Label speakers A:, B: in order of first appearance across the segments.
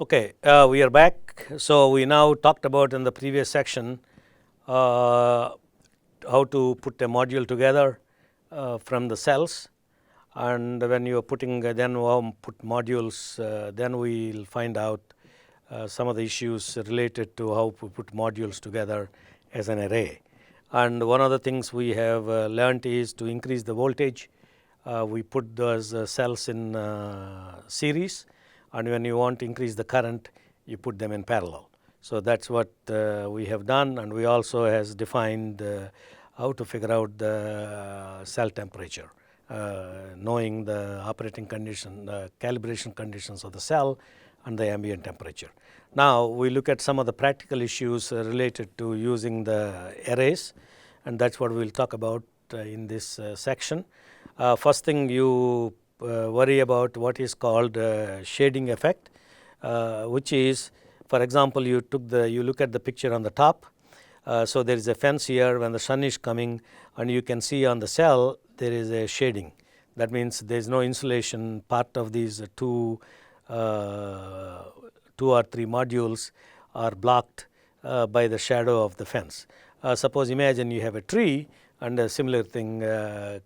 A: Okay, we are back. So we now talked about in the previous section how to put a module together from the cells, and when you are putting then put modules, then we will find out some of the issues related to how to put modules together as an array. And one of the things we have learned is to increase the voltage. We put those cells in series, and when you want to increase the current, you put them in parallel. So that's what we have done, and we also has defined how to figure out the cell temperature, knowing the operating condition, the calibration conditions of the cell and the ambient temperature. Now we look at some of the practical issues related to using the arrays, and that's what we'll talk about in this section. First thing, you worry about what is called shading effect, which is, for example, you look at the picture on the top. So there is a fence here when the sun is coming, and you can see on the cell there is a shading. That means there is no insulation. Part of these two or three modules are blocked by the shadow of the fence. Suppose imagine you have a tree, and a similar thing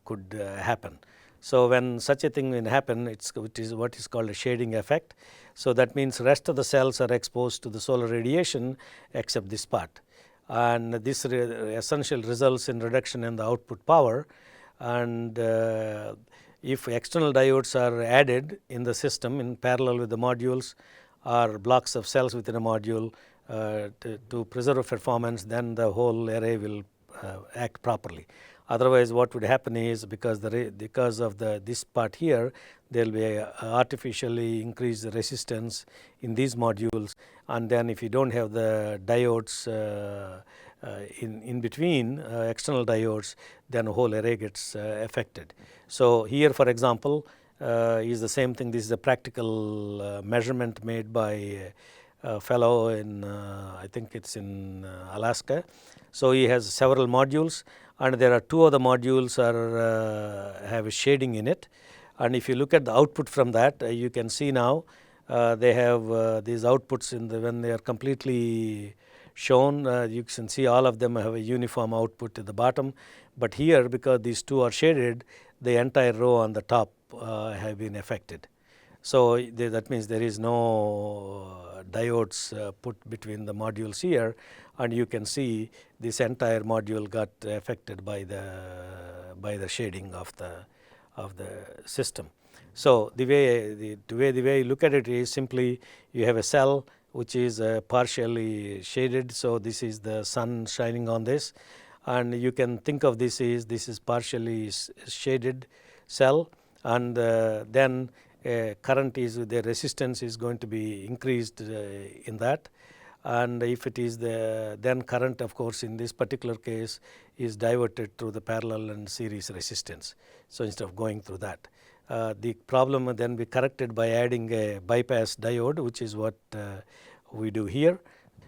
A: could happen. So when such a thing will happen, it is what is called a shading effect. So that means rest of the cells are exposed to the solar radiation except this part, and this essentially results in reduction in the output power. And if external diodes are added in the system in parallel with the modules or blocks of cells within a module to preserve performance, then the whole array will act properly. Otherwise, what would happen is, because of this part here, there will be artificially increased resistance in these modules, and then if you don't have the diodes in between, external diodes, then the whole array gets affected. So here, for example, is the same thing. This is a practical measurement made by a fellow in I think it's in Alaska. So he has several modules, and there are two of the modules have a shading in it. And if you look at the output from that, you can see now they have these outputs when they are completely shown. You can see all of them have a uniform output at the bottom. But here, because these two are shaded, the entire row on the top have been affected. So that means there is no diodes put between the modules here, and you can see this entire module got affected by the shading of the system. So the way you look at it is simply you have a cell which is partially shaded. So this is the sun shining on this, and you can think of this is partially shaded cell, and then current the resistance is going to be increased in that. And if it is then current, of course, in this particular case is diverted through the parallel and series resistance. So instead of going through that, the problem will then be corrected by adding a bypass diode, which is what we do here.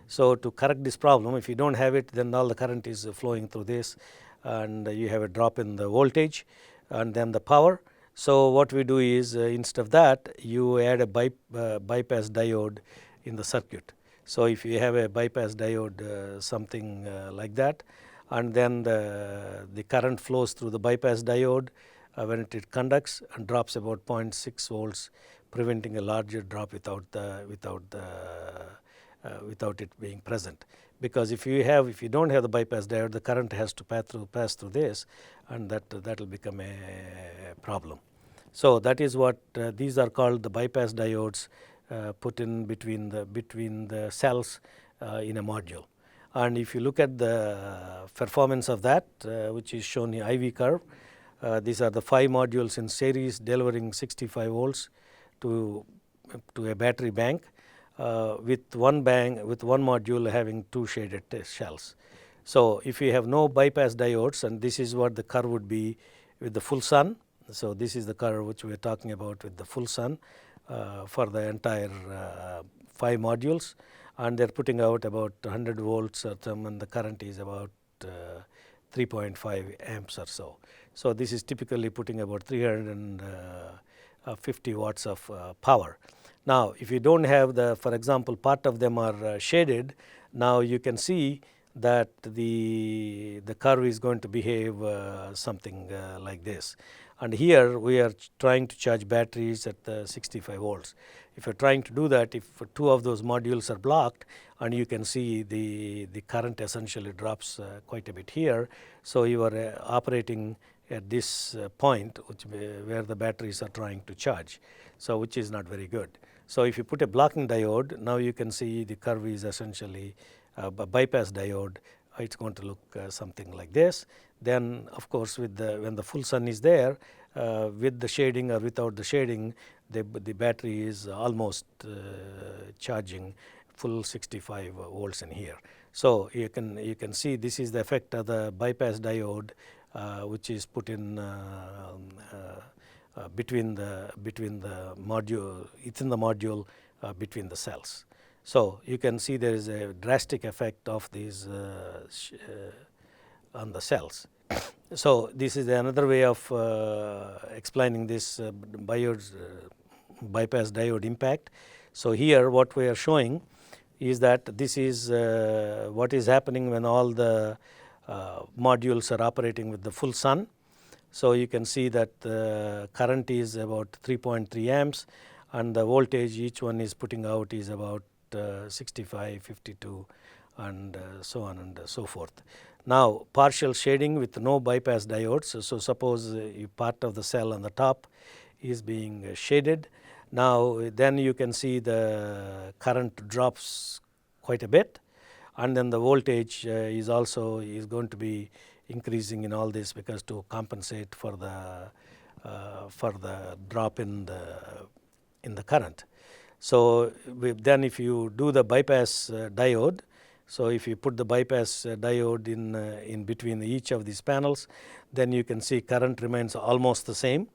A: So to correct this problem, if you don't have it, then all the current is flowing through this, and you have a drop in the voltage and then the power. So what we do is instead of that, you add a bypass diode in the circuit. So if you have a bypass diode, something like that, and then the current flows through the bypass diode when it conducts and drops about 0.6 volts, preventing a larger drop without it being present. Because if you don't have the bypass diode, the current has to pass through this, and that will become a problem. So that is what these are called, the bypass diodes put in between the cells in a module. And if you look at the performance of that, which is shown in IV curve, these are the 5 modules in series delivering 65 volts to a battery bank, with one module having 2 shaded shells. So if you have no bypass diodes, and this is what the curve would be with the full sun. So this is the curve which we are talking about with the full sun for the entire 5 modules, and they are putting out about 100 volts or some, and the current is about 3.5 amps or so. So this is typically putting about 350 watts of power. Now, if you don't have the, for example, part of them are shaded, now you can see that the curve is going to behave something like this. And here we are trying to charge batteries at 65 volts. If you're trying to do that, if two of those modules are blocked, and you can see the current essentially drops quite a bit here. So you are operating at this point where the batteries are trying to charge, so which is not very good. So if you put a blocking diode, now you can see the curve is essentially a bypass diode. It's going to look something like this. Then of course with when the full sun is there, with the shading or without the shading, the battery is almost charging full 65 volts in here. So you can see this is the effect of the bypass diode, which is put in between the module, it's in the module between the cells. So you can see there is a drastic effect of these on the cells. So this is another way of explaining this bypass diode impact. So here what we are showing is that this is what is happening when all the modules are operating with the full sun. So you can see that the current is about 3.3 amps, and the voltage each one is putting out is about 65, 52, and so on and so forth. Now partial shading with no bypass diodes. So suppose part of the cell on the top is being shaded. Now then you can see the current drops quite a bit, and then the voltage is also going to be increasing in all this, because to compensate for the drop in the current. So then if you do the bypass diode, so if you put the bypass diode in between each of these panels, then you can see current remains almost the same.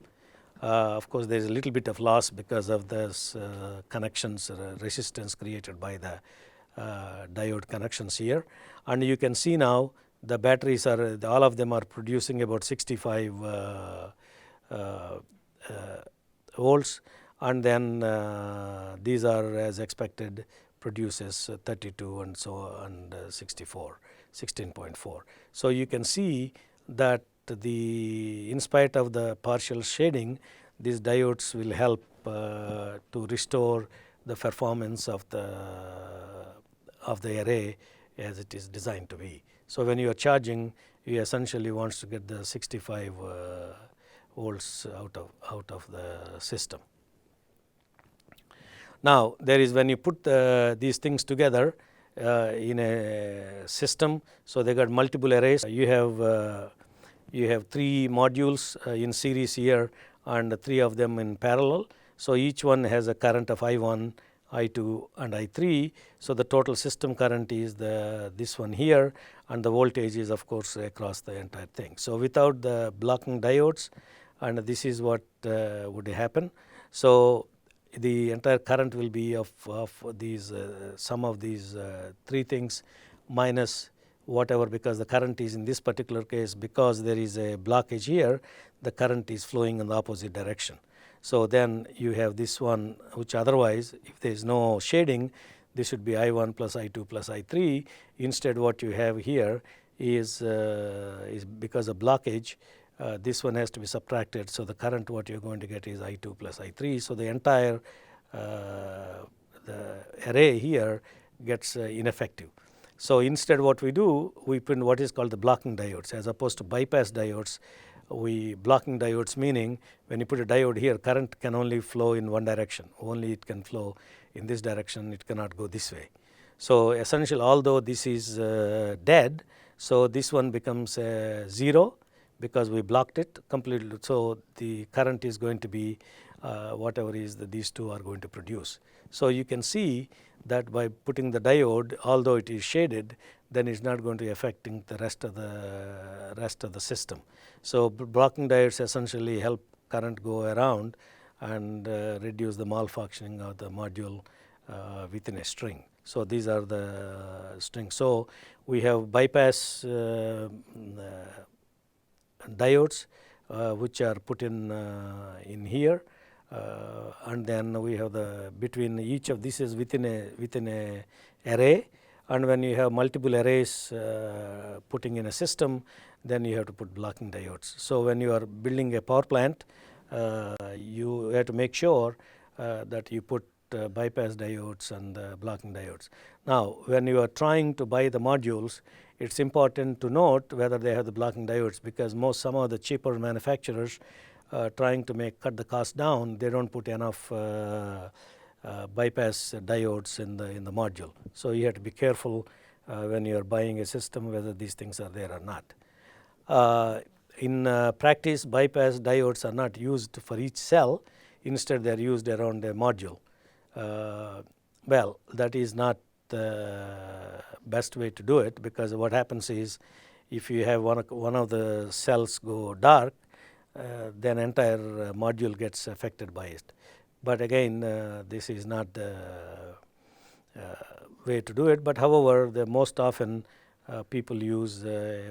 A: Of course, there is a little bit of loss because of this connections resistance created by the diode connections here. And you can see now the batteries are, all of them are producing about 65 volts, and then these are, as expected, produces 32 and so and 64, 16.4. So you can see that in spite of the partial shading, these diodes will help to restore the performance of the array as it is designed to be. So when you are charging, you essentially want to get the 65 volts out of the system. Now there is, when you put these things together in a system, so they got multiple arrays. You have 3 modules in series here, and 3 of them in parallel. So each one has a current of I1, I2 and I3. So the total system current is this one here, and the voltage is of course across the entire thing. So without the blocking diodes, and this is what would happen. So the entire current will be of these sum of these 3 things minus whatever, because the current is in this particular case, because there is a blockage here, the current is flowing in the opposite direction. So then you have this one, which otherwise, if there is no shading, this should be I1 plus I2 plus I3. Instead what you have here is because of blockage, this one has to be subtracted. So the current what you are going to get is I2 plus I3. So the entire the array here gets ineffective. So instead what we do, we put what is called the blocking diodes as opposed to bypass diodes. Blocking diodes meaning when you put a diode here, current can only flow in one direction. Only it can flow in this direction, it cannot go this way. So essentially, although this is dead, so this one becomes 0 because we blocked it completely. So the current is going to be whatever is these two are going to produce. So you can see that by putting the diode, although it is shaded, then it's not going to affecting the rest of the system. So blocking diodes essentially help current go around and reduce the malfunctioning of the module within a string. So these are the strings. So we have bypass diodes which are put in here, and then we have the between each of this is within a array, and when you have multiple arrays putting in a system, then you have to put blocking diodes. So when you are building a power plant, you have to make sure that you put bypass diodes and blocking diodes. Now when you are trying to buy the modules, it's important to note whether they have the blocking diodes, because some of the cheaper manufacturers trying to cut the cost down, they don't put enough bypass diodes in the module. So you have to be careful when you are buying a system whether these things are there or not. In practice, bypass diodes are not used for each cell. Instead, they are used around the module. Well, that is not the best way to do it, because what happens is if you have one of the cells go dark, then entire module gets affected by it. But again, this is not the way to do it. But however, the most often people use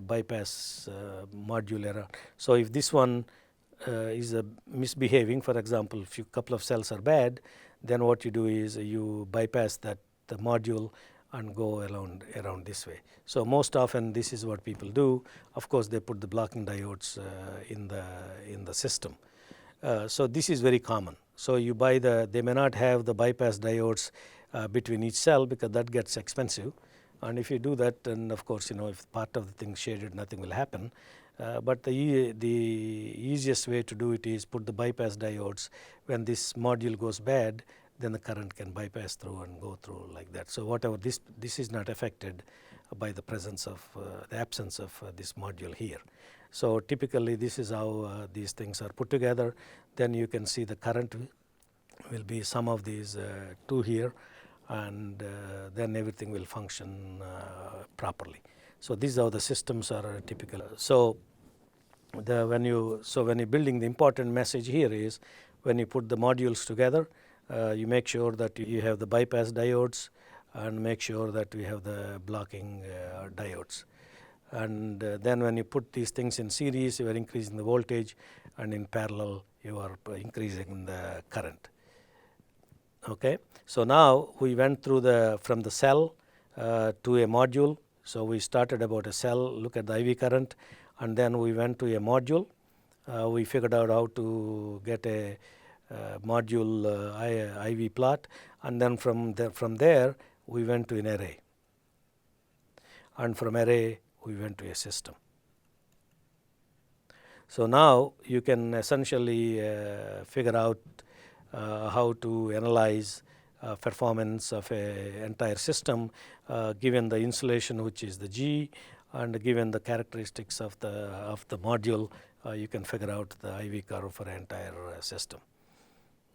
A: bypass module error. So if this one is misbehaving, for example, if a couple of cells are bad, then what you do is you bypass the module and go around this way. So most often this is what people do. Of course, they put the blocking diodes in the system. So this is very common. So you buy they may not have the bypass diodes between each cell, because that gets expensive. And if you do that, then of course, if part of the thing shaded, nothing will happen. But the easiest way to do it is put the bypass diodes. When this module goes bad, then the current can bypass through and go through like that. So whatever this is not affected by the presence of the absence of this module here. So typically this is how these things are put together. Then you can see the current will be some of these two here, and then everything will function properly. So these are the systems are typical. So when you're building, the important message here is when you put the modules together, you make sure that you have the bypass diodes, and make sure that we have the blocking diodes. And then when you put these things in series, you are increasing the voltage, and in parallel you are increasing the current. Okay. So now we went through from the cell to a module. So we started about a cell, look at the IV current, and then we went to a module. We figured out how to get a module IV plot, and then from there we went to an array, and from array we went to a system. So now you can essentially figure out how to analyze performance of an entire system given the insulation, which is the G, and given the characteristics of the module. You can figure out the IV curve for an entire system.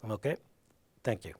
A: Okay, thank you.